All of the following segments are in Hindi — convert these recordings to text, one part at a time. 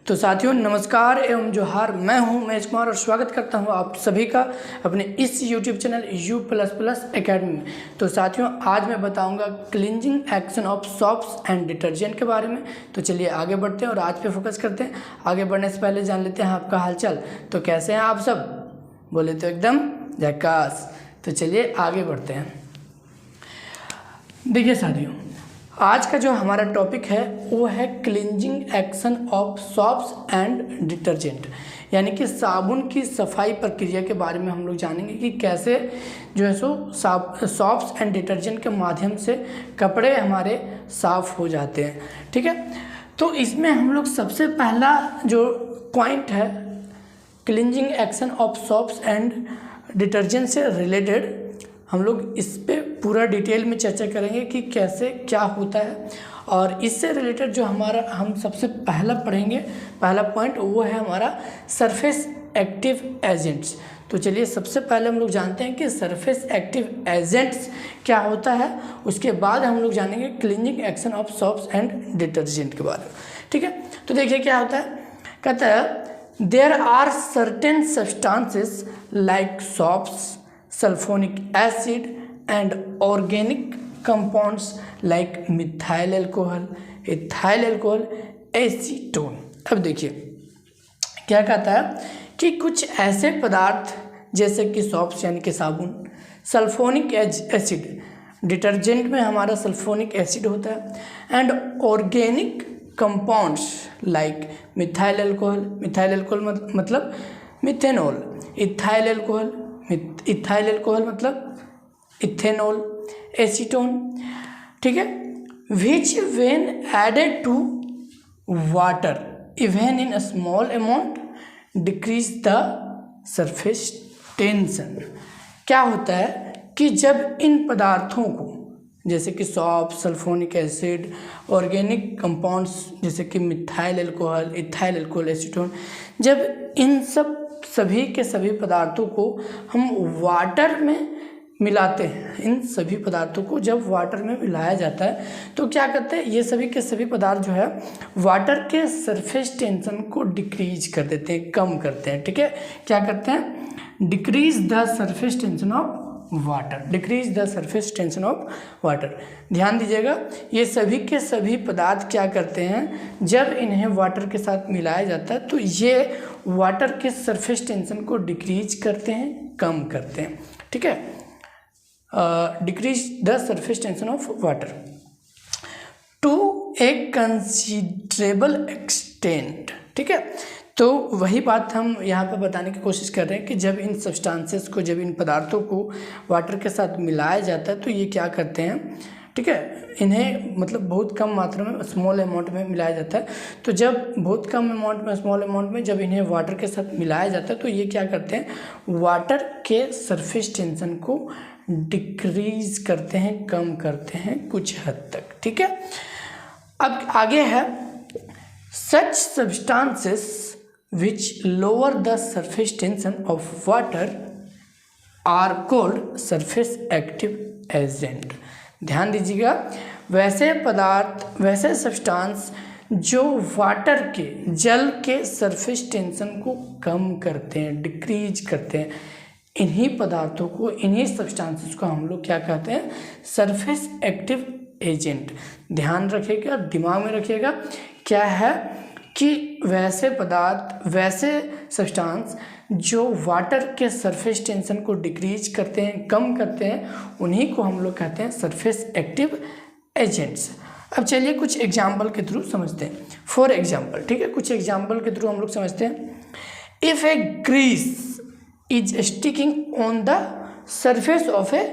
तो साथियों नमस्कार एवं जोहार। मैं हूं महेश कुमार और स्वागत करता हूं आप सभी का अपने इस YouTube चैनल U++ एकेडमी में। तो साथियों आज मैं बताऊंगा cleansing action of soaps and detergent के बारे में। तो चलिए आगे बढ़ते हैं और आज पे फोकस करते हैं। आगे बढ़ने से पहले जान लेते हैं आपका हालचाल। तो कैसे हैं आप सब? बोले तो एकदम झकास। तो चलिए आगे बढ़ते हैं। देखिए साथियों, आज का जो हमारा टॉपिक है वो है cleansing action of soaps and detergent, यानी कि साबुन की सफाई प्रक्रिया के बारे में हम लोग जानेंगे कि कैसे जो है सो सोप्स एंड डिटर्जेंट के माध्यम से कपड़े हमारे साफ हो जाते हैं। ठीक है, तो इसमें हम लोग सबसे पहला जो पॉइंट है cleansing action of soaps and detergent से रिलेटेड हम लोग इस पे पूरा डिटेल में चर्चा करेंगे कि कैसे क्या होता है। और इससे रिलेटेड जो हम सबसे पहला पढ़ेंगे, पहला पॉइंट वो है हमारा सरफेस एक्टिव एजेंट्स। तो चलिए सबसे पहले हम लोग जानते हैं कि सरफेस एक्टिव एजेंट्स क्या होता है, उसके बाद हम लोग जानेंगे cleansing action of soaps and detergent के बारे में। ठीक है, तो देखिए क्या होता है। कहता है there are certain substances like soaps, sulphonic acid and organic compounds like methyl alcohol, ethyl alcohol, acetone. अब देखिए क्या कहता है कि कुछ ऐसे पदार्थ जैसे कि सोप्स यानी कि साबुन, सल्फोनिक एसिड डिटर्जेंट में हमारा सल्फोनिक एसिड होता है, and organic compounds like methyl alcohol मतलब मिथेनॉल, इथाइल अल्कोहल मतलब इथेनॉल, एसीटोन। ठीक है, which when added to water even in a small amount decrease the surface tension. क्या होता है कि जब इन पदार्थों को जैसे कि shop, sulphonic acid, organic compounds जैसे कि methyl alcohol, ethyl alcohol, acetone, जब इन सभी के सभी पदार्थों को हम वाटर में मिलाते हैं, इन सभी पदार्थों को जब वाटर में मिलाया जाता है तो क्या करते हैं, ये सभी के सभी पदार्थ जो है वाटर के सरफेस टेंशन को डिक्रीज कर देते हैं, कम करते हैं। ठीक है, क्या करते हैं, decrease the surface tension of water, decrease the surface tension of water. ध्यान दीजिएगा, ये सभी के सभी पदार्थ क्या करते हैं, जब इन्हें वाटर के साथ मिलाया जाता है तो ये वाटर के सरफेस टेंशन को डिक्रीज करते हैं, कम करते हैं। ठीक है, decreases the surface tension of water to a considerable extent. ठीक है, तो वही बात हम यहाँ पर बताने की कोशिश कर रहे हैं कि जब इन सब्सटेंसेस को, जब इन पदार्थों को वाटर के साथ मिलाया जाता है तो ये क्या करते हैं, ठीक है, इन्हें मतलब बहुत कम मात्रा में, स्मॉल अमाउंट में मिलाया जाता है। तो जब बहुत कम अमाउंट में, स्मॉल अमाउंट में जब इन्हें वाटर के साथ मिलाया जाता है तो ये क्या करते हैं, वाटर के सरफेस टेंशन को डिक्रीज करते हैं, कम करते हैं कुछ हद तक। ठीक है, अब आगे है सच substances which lower the surface tension of water are called surface active agent। ध्यान दीजिएगा, वैसे पदार्थ, वैसे सब्सटेंस जो वाटर के, जल के सरफेस टेंशन को कम करते हैं, डिक्रीज करते हैं, इन्हीं पदार्थों को, इन्हीं सब्सटेंसेस को हम लोग क्या कहते हैं, सरफेस एक्टिव एजेंट। ध्यान रखिएगा, दिमाग में रखिएगा क्या है कि वैसे पदार्थ, वैसे सब्सटेंस जो वाटर के सरफेस टेंशन को डिक्रीज करते हैं, कम करते हैं, उन्हीं को हम लोग कहते हैं सरफेस एक्टिव एजेंट्स। अब चलिए कुछ एग्जाम्पल के थ्रू समझते हैं। फॉर एग्जाम्पल, ठीक है, कुछ एग्जाम्पल के थ्रू हम लोग समझते हैं। If a grease is sticking on the surface of a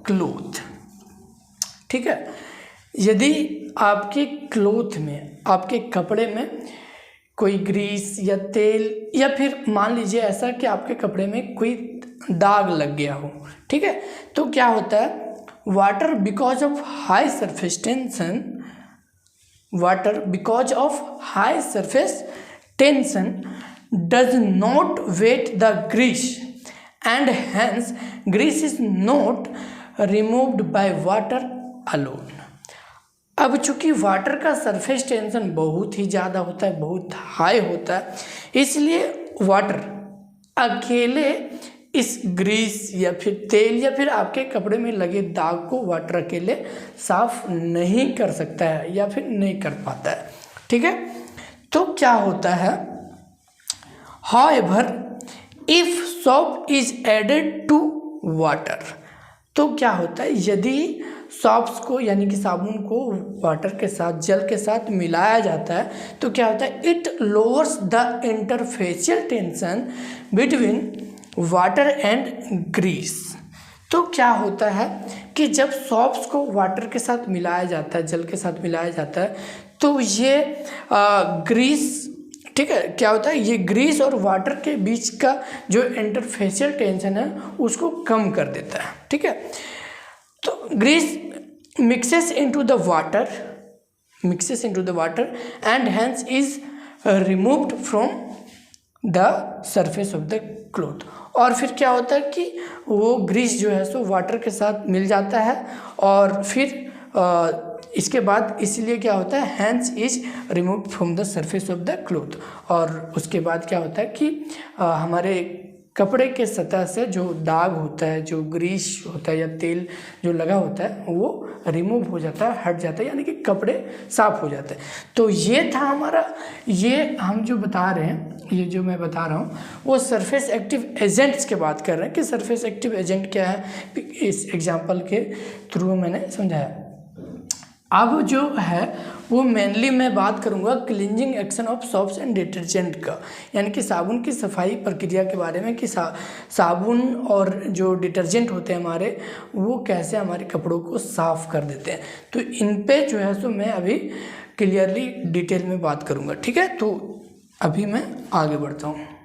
cloth. ठीक है, यदि आपके क्लॉथ में, आपके कपड़े में कोई ग्रीस या तेल, या फिर मान लीजिए ऐसा कि आपके कपड़े में कोई दाग लग गया हो, ठीक है, तो क्या होता है, water because of high surface tension, water because of high surface tension does not wet the grease and hence grease is not removed by water alone. अब चूंकि वाटर का सरफेस टेंशन बहुत ही ज़्यादा होता है, बहुत हाई होता है, इसलिए वाटर अकेले इस ग्रीस या फिर तेल या फिर आपके कपड़े में लगे दाग को वाटर अकेले साफ नहीं कर सकता है या फिर नहीं कर पाता है। ठीक है, तो क्या होता है, however if soap is added to water, तो क्या होता है, यदि सॉप्स को यानी कि साबुन को वाटर के साथ, जल के साथ मिलाया जाता है, तो क्या होता है, it lowers the interfacial tension between water and grease. तो क्या होता है कि जब सॉप्स को वाटर के साथ मिलाया जाता है, जल के साथ मिलाया जाता है, तो ये ग्रीस, ठीक है, क्या होता है, ये ग्रीस और वाटर के बीच का जो इंटरफेशियल टेंशन है उसको कम कर देता है। ठीक है, तो grease mixes into the water and hence is removed from the surface of the cloth. और फिर क्या होता है कि वो ग्रीस जो है सो वाटर के साथ मिल जाता है और फिर इसके बाद इसलिए क्या होता है, hence is removed from the surface of the cloth. और उसके बाद क्या होता है कि हमारे कपड़े के सतह से जो दाग होता है, जो ग्रीस होता है या तेल जो लगा होता है, वो रिमूव हो जाता है, हट जाता है, यानी कि कपड़े साफ हो जाते हैं। तो ये था हमारा, ये हम जो बता रहे हैं, ये जो मैं बता रहा हूँ वो सरफेस एक्टिव एजेंट्स के बात कर रहे हैं कि सरफेस एक्टिव एजेंट क्या है, इस एग्जांपल के थ्रू मैंने समझाया। अब जो है वो मेनली मैं बात करूंगा cleansing action of soaps and detergent का, यानी कि साबुन की सफाई प्रक्रिया के बारे में कि साबुन और जो डिटर्जेंट होते हैं हमारे, वो कैसे हमारे कपड़ों को साफ कर देते हैं। तो इन पे जो है सो मैं अभी क्लियरली डिटेल में बात करूंगा। ठीक है, तो अभी मैं आगे बढ़ता हूँ।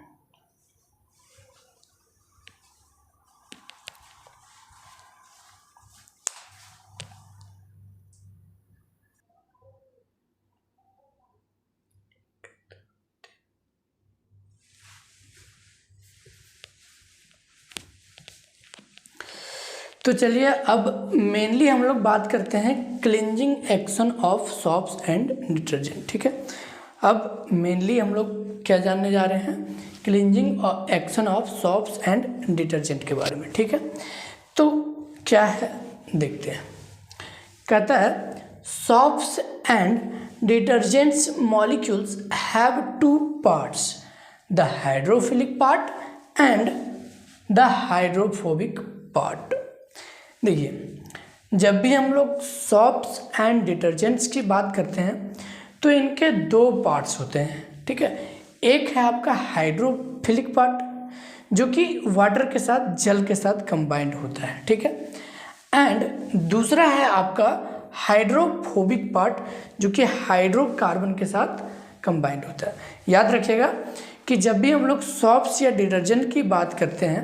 तो चलिए अब मेनली हम लोग बात करते हैं cleansing action of soaps and detergent. ठीक है, अब मेनली हम लोग क्या जानने जा रहे हैं, cleansing action of soaps and detergent के बारे में। ठीक है, तो क्या है देखते हैं। कहता है soaps and detergents molecules have two parts, the hydrophilic part and the hydrophobic part. देखिए, जब भी हम लोग सोप्स एंड डिटर्जेंट्स की बात करते हैं तो इनके दो पार्ट्स होते हैं। ठीक है, एक है आपका हाइड्रोफिलिक पार्ट जो कि वाटर के साथ, जल के साथ कंबाइंड होता है। ठीक है, एंड दूसरा है आपका हाइड्रोफोबिक पार्ट जो कि हाइड्रोकार्बन के साथ कंबाइंड होता है। याद रखिएगा कि जब भी हम लोग सोप्स या डिटर्जेंट की बात करते हैं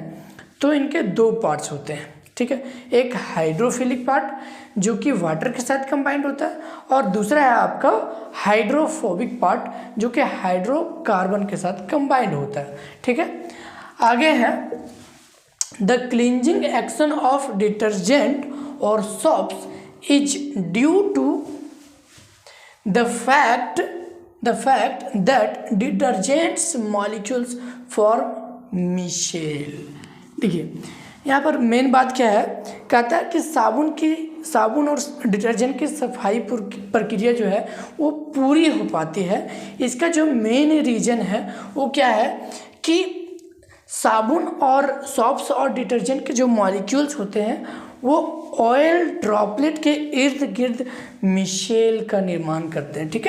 तो इनके दो पार्ट्स होते हैं। ठीक है, एक हाइड्रोफिलिक पार्ट जो कि वाटर के साथ कंबाइंड होता है और दूसरा है आपका हाइड्रोफोबिक पार्ट जो कि हाइड्रोकार्बन के साथ कंबाइंड होता है। ठीक है, आगे है the cleansing action of detergent और soaps is due to the fact that detergents molecules form micelle. देखिए, यहाँ पर मेन बात क्या है, कहता है कि साबुन और डिटर्जेंट की सफाई प्रक्रिया जो है वो पूरी हो पाती है। इसका जो मेन रीज़न है वो क्या है कि साबुन और सोप्स और डिटर्जेंट के जो मॉलिक्यूल्स होते हैं वो ऑयल ड्रॉपलेट के इर्द गिर्द मिशेल का निर्माण करते हैं। ठीक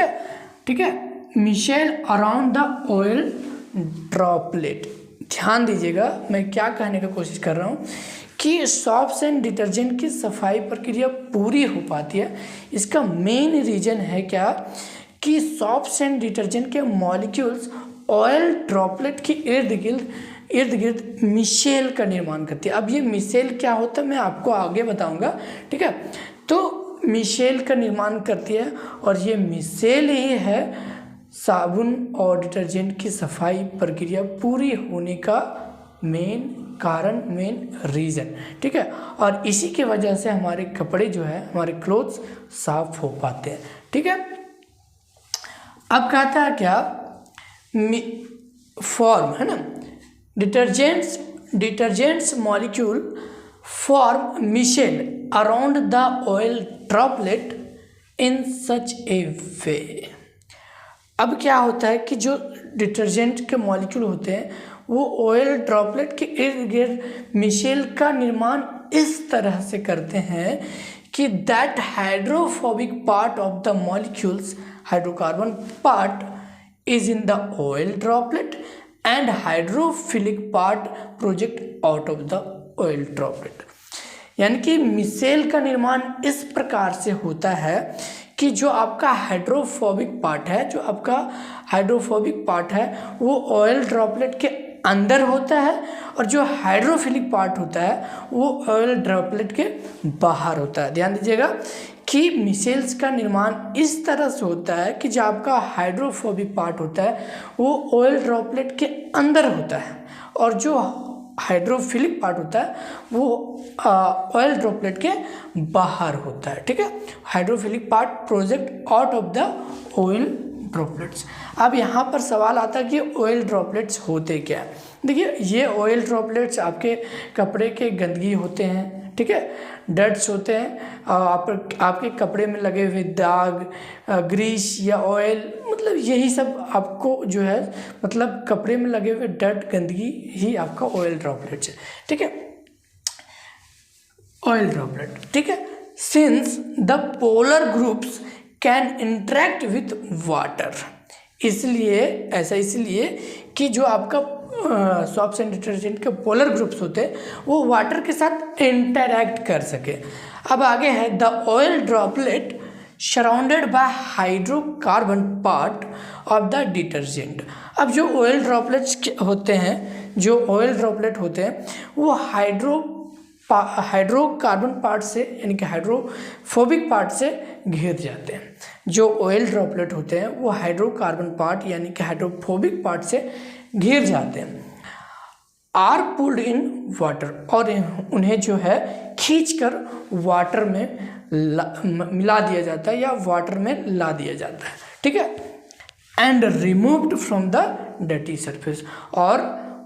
है, micelle around the oil droplet. ध्यान दीजिएगा मैं क्या कहने का कोशिश कर रहा हूँ कि सोप्स एंड डिटर्जेंट की सफाई प्रक्रिया पूरी हो पाती है। इसका मेन रीज़न है क्या कि सोप्स एंड डिटर्जेंट के मॉलिक्यूल्स ऑयल ड्रॉपलेट के इर्द गिर्द मिशेल का निर्माण करती है। अब ये मिशेल क्या होता है मैं आपको आगे बताऊंगा। ठीक है, तो मिशेल का निर्माण करती है और ये मिशेल ही है साबुन और डिटर्जेंट की सफाई प्रक्रिया पूरी होने का मेन कारण, मेन रीज़न, ठीक है। और इसी की वजह से हमारे कपड़े जो है, हमारे क्लोथ्स साफ हो पाते हैं, ठीक है। अब कहता है क्या, फॉर्म है ना, detergents molecule form micelle around the oil droplet in such a way. अब क्या होता है कि जो डिटर्जेंट के मॉलिक्यूल होते हैं वो ऑयल ड्रॉपलेट के इर्द गिर्द मिशेल का निर्माण इस तरह से करते हैं कि that hydrophobic part of the molecules, hydrocarbon part is in the oil droplet and hydrophilic part project out of the oil droplet. यानी कि मिशेल का निर्माण इस प्रकार से होता है कि जो आपका हाइड्रोफोबिक पार्ट है वो ऑयल ड्रॉपलेट के अंदर होता है और जो हाइड्रोफिलिक पार्ट होता है वो ऑयल ड्रॉपलेट के बाहर होता है। ध्यान दीजिएगा कि मिशेल्स का निर्माण इस तरह से होता है कि जो आपका हाइड्रोफोबिक पार्ट होता है वो ऑयल ड्रॉपलेट के अंदर होता है और जो हाइड्रोफिलिक पार्ट होता है वो ऑयल ड्रॉपलेट के बाहर होता है, ठीक है। Hydrophilic part project out of the oil droplets. अब यहाँ पर सवाल आता है कि ऑयल ड्रॉपलेट्स होते क्या है। देखिए, ये ऑयल ड्रॉपलेट्स आपके कपड़े के गंदगी होते हैं, ठीक है, डर्ट्स होते हैं, आपके कपड़े में लगे हुए दाग, ग्रीस या ऑयल, मतलब यही सब आपको जो है, मतलब कपड़े में लगे हुए डर्ट, गंदगी ही आपका ऑयल ड्रॉपलेट्स है, ठीक है, ऑयल ड्रॉपलेट, ठीक है। Since the polar groups can interact with water, इसलिए कि जो आपका सोप्स एंड डिटर्जेंट के पोलर ग्रुप्स होते हैं वो वाटर के साथ इंटरैक्ट कर सके। अब आगे है the oil droplet surrounded by hydrocarbon part of the detergent. अब जो ऑयल ड्रॉपलेट्स होते हैं वो हाइड्रोकार्बन पार्ट से, यानी कि हाइड्रोफोबिक पार्ट से घिर जाते हैं। जो ऑयल ड्रॉपलेट होते हैं वो हाइड्रोकार्बन पार्ट यानी कि हाइड्रोफोबिक पार्ट से घिर जाते हैं। आर पुल्ड इन वाटर, और उन्हें जो है खींचकर वाटर में मिला दिया जाता है या वाटर में ला दिया जाता है, ठीक है। And removed from the dirty surface, और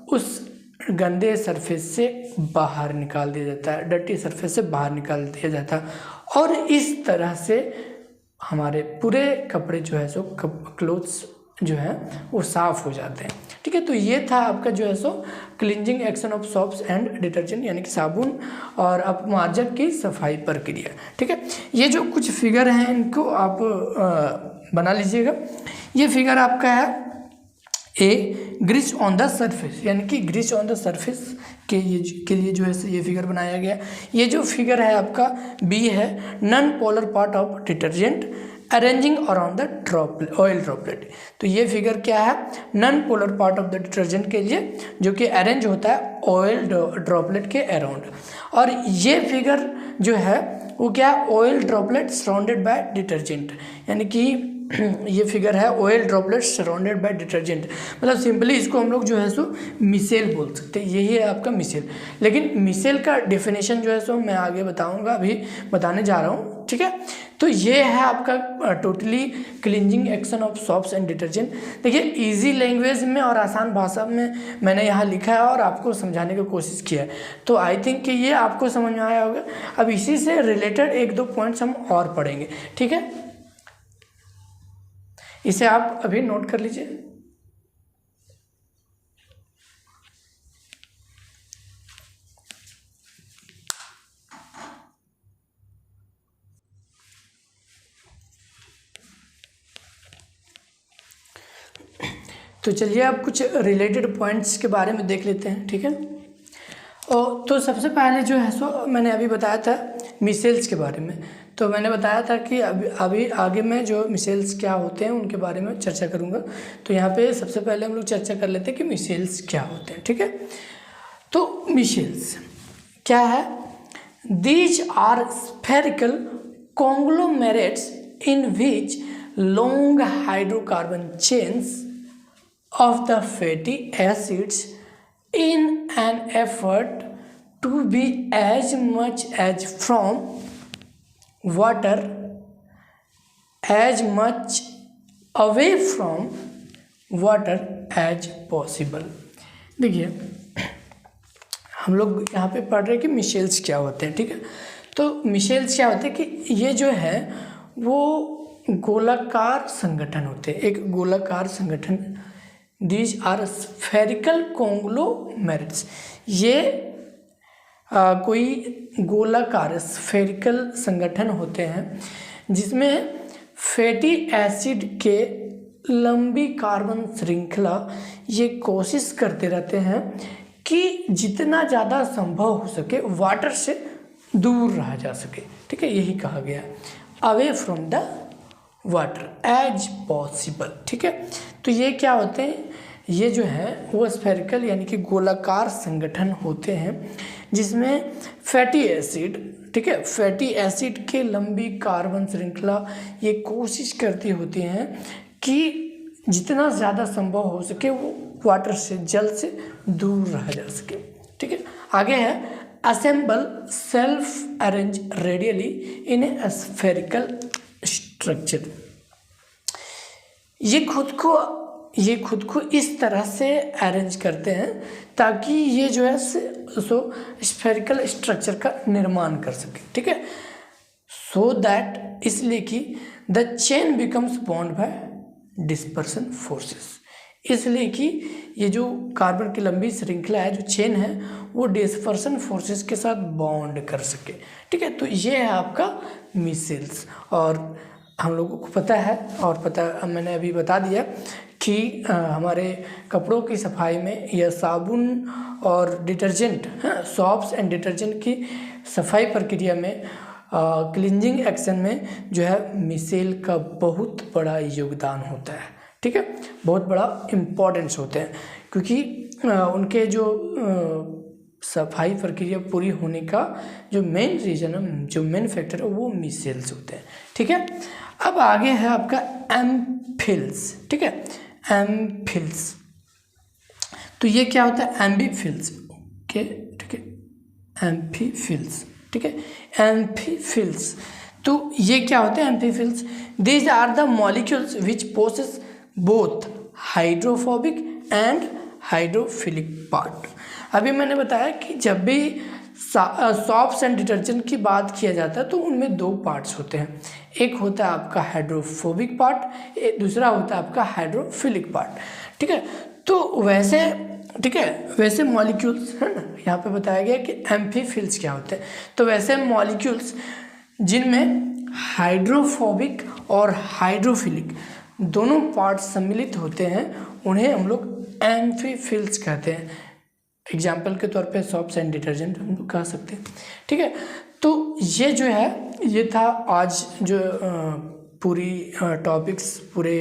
उस गंदे सरफेस से बाहर निकाल दिया जाता है, डर्टी सरफेस से बाहर निकाल दिया जाता है, और इस तरह से हमारे पूरे कपड़े जो है सो क्लोथ्स जो है वो साफ हो जाते हैं, ठीक है। तो ये था आपका जो है so cleansing action of soaps and detergent, यानी कि साबुन और अपमार्जक की सफाई प्रक्रिया, ठीक है। ये जो कुछ फिगर हैं इनको आप बना लीजिएगा। ये फिगर आपका है ए ग्रीस ऑन द सरफेस, यानी कि ग्रीस ऑन द सरफेस के लिए जो है ये फिगर बनाया गया। ये जो फिगर है आपका बी है non polar part of detergent arranging around the oil droplet. तो ये फिगर क्या है, non polar part of the detergent के लिए जो कि अरेंज होता है ऑयल ड्रॉपलेट के अराउंड। और ये फिगर जो है वो क्या है, oil droplet surrounded by detergent, यानी कि ये फिगर है oil droplet surrounded by detergent. मतलब सिंपली इसको हम लोग जो है सो मिशेल बोल सकते हैं, यही है आपका मिशेल। लेकिन मिशेल का डेफिनेशन जो है सो मैं आगे बताऊंगा, अभी बताने जा रहा हूँ, ठीक है। तो ये है आपका totally cleansing action of soaps and detergent. देखिए, इजी लैंग्वेज में और आसान भाषा में मैंने यहाँ लिखा है और आपको समझाने की कोशिश किया है, तो आई थिंक कि ये आपको समझ में आया होगा। अब इसी से रिलेटेड एक दो पॉइंट्स हम और पढ़ेंगे, ठीक है। इसे आप अभी नोट कर लीजिए। तो चलिए अब कुछ रिलेटेड पॉइंट्स के बारे में देख लेते हैं, ठीक है। और तो सबसे पहले जो है सो मैंने अभी बताया था मिशेल्स के बारे में। तो मैंने बताया था कि अभी आगे में जो मिशेल्स क्या होते हैं उनके बारे में चर्चा करूँगा। तो यहाँ पे सबसे पहले हम लोग चर्चा कर लेते हैं कि मिशेल्स क्या होते हैं, ठीक है। तो मिशेल्स क्या है, these are spherical conglomerates in which long hydrocarbon chains of the fatty acids in an effort to be as much as from water as much away from water as possible। देखिए हम लोग यहाँ पे पढ़ रहे हैं कि मिशेल्स क्या होते हैं, ठीक है। तो मिशेल्स क्या होते हैं कि ये जो है वो गोलाकार संगठन होते हैं, एक गोलाकार संगठन। These are spherical conglomerates. ये कोई गोलाकार स्फेरिकल संगठन होते हैं जिसमें फैटी एसिड के लंबी कार्बन श्रृंखला ये कोशिश करते रहते हैं कि जितना ज़्यादा संभव हो सके वाटर से दूर रहा जा सके, ठीक है। यही कहा गया है, away from the water as possible, ठीक है। तो ये क्या होते हैं, ये जो है वो स्फेरिकल यानी कि गोलाकार संगठन होते हैं जिसमें फैटी एसिड, ठीक है, फैटी एसिड के लंबी कार्बन श्रृंखला ये कोशिश करती होती हैं कि जितना ज़्यादा संभव हो सके वो वाटर से, जल से दूर रहा जा सके, ठीक है। आगे है असेंबल सेल्फ अरेंज रेडियली इन ए स्फेरिकल स्ट्रक्चर। ये खुद को इस तरह से अरेंज करते हैं ताकि ये जो है सो स्फेरिकल स्ट्रक्चर का निर्माण कर सके, ठीक है। सो दैट, इसलिए कि the chain becomes bond by dispersion forces, इसलिए कि ये जो कार्बन की लंबी श्रृंखला है, जो चेन है, वो डिस्पर्सन फोर्सेस के साथ बॉन्ड कर सके, ठीक है। तो ये है आपका मिसेल्स। और हम लोगों को पता है, और मैंने अभी बता दिया कि हमारे कपड़ों की सफाई में या साबुन और डिटर्जेंट, सोप्स एंड डिटर्जेंट की सफाई प्रक्रिया में क्लींजिंग एक्शन में जो है मिसेल का बहुत बड़ा योगदान होता है, ठीक है। बहुत बड़ा इम्पोर्टेंस होते हैं क्योंकि उनके जो सफाई प्रक्रिया पूरी होने का जो मेन रीज़न है, जो मेन फैक्टर है, वो मिसेल्स होते हैं, ठीक है। अब आगे है आपका एम्फिल्स, ठीक है, एम्फिल्स। तो ये क्या होता है, एम्बीफिल्स, ओके, ठीक है, एम्फीफिल्स, ठीक है, एम्फीफिल्स। तो ये क्या होते हैं amphiphiles? These are the molecules which possess both hydrophobic and hydrophilic part. अभी मैंने बताया कि जब भी सोप्स एंड डिटर्जेंट की बात किया जाता है तो उनमें दो पार्ट्स होते हैं, एक होता है आपका हाइड्रोफोबिक पार्ट, एक दूसरा होता है आपका हाइड्रोफिलिक पार्ट, ठीक है। तो वैसे, ठीक है, वैसे मॉलिक्यूल्स है ना, यहाँ पे बताया गया कि एम्फीफिल्स क्या होते हैं। तो वैसे मॉलिक्यूल्स जिनमें हाइड्रोफोबिक और हाइड्रोफिलिक दोनों पार्ट्स सम्मिलित होते हैं उन्हें हम लोग एम्फीफिल्स कहते हैं। एग्जाम्पल के तौर पे सोप्स एंड डिटर्जेंट हम लोग कह सकते हैं, ठीक है। तो ये जो है, ये था आज जो पूरी टॉपिक्स, पूरे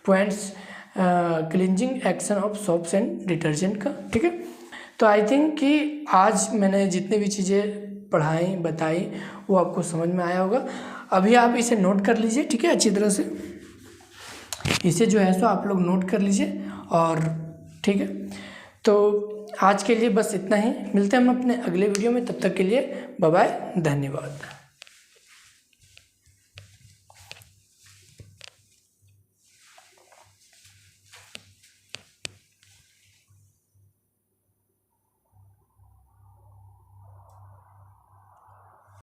points cleansing action of soaps and detergent का, ठीक है। तो आई थिंक कि आज मैंने जितनी भी चीज़ें पढ़ाई बताई वो आपको समझ में आया होगा। अभी आप इसे नोट कर लीजिए, ठीक है, अच्छी तरह से इसे जो है सो आप लोग नोट कर लीजिए। और ठीक है, तो आज के लिए बस इतना ही, मिलते हैं हम अपने अगले वीडियो में, तब तक के लिए बाय बाय, धन्यवाद।